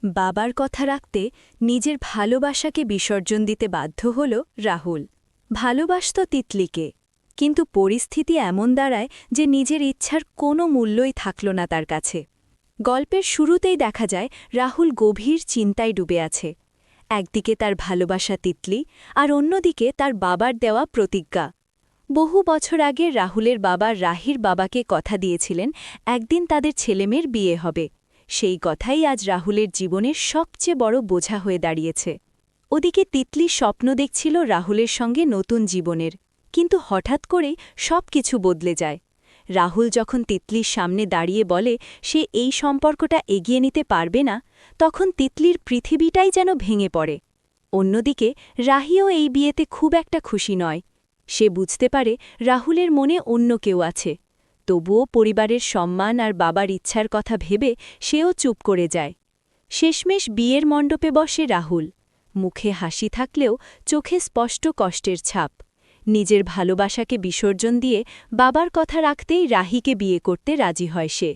বাবার কথা রাখতে নিজের ভালোবাসাকে বিসর্জন দিতে বাধ্য হল রাহুল। ভালোবাসত তিতলিকে, কিন্তু পরিস্থিতি এমন দাঁড়ায় যে নিজের ইচ্ছার কোনো মূল্যই থাকল না তার কাছে। গল্পের শুরুতেই দেখা যায় রাহুল গভীর চিন্তায় ডুবে আছে। একদিকে তার ভালোবাসা তিতলি, আর অন্যদিকে তার বাবার দেওয়া প্রতিজ্ঞা। বহু বছর আগে রাহুলের বাবা রাহির বাবাকে কথা দিয়েছিলেন একদিন তাদের ছেলেমেয়ের বিয়ে হবে। সেই কথাই আজ রাহুলের জীবনের সবচেয়ে বড় বোঝা হয়ে দাঁড়িয়েছে। ওদিকে তিতলি স্বপ্ন দেখছিল রাহুলের সঙ্গে নতুন জীবনের, কিন্তু হঠাৎ করেই সব কিছু বদলে যায়। রাহুল যখন তিতলির সামনে দাঁড়িয়ে বলে সে এই সম্পর্কটা এগিয়ে নিতে পারবে না, তখন তিতলির পৃথিবীটাই যেন ভেঙে পড়ে। অন্যদিকে রাহিও এই বিয়েতে খুব একটা খুশি নয়। সে বুঝতে পারে রাহুলের মনে অন্য কেউ আছে। তবুও পরিবারের সম্মান আর বাবার ইচ্ছার কথা ভেবে সেও চুপ করে যায়। শেষমেশ বিয়ের মণ্ডপে বসে রাহুল। মুখে হাসি থাকলেও চোখে স্পষ্ট কষ্টের ছাপ। নিজের ভালোবাসাকে বিসর্জন দিয়ে বাবার কথা রাখতেই রাহিকে বিয়ে করতে রাজি হয় সে।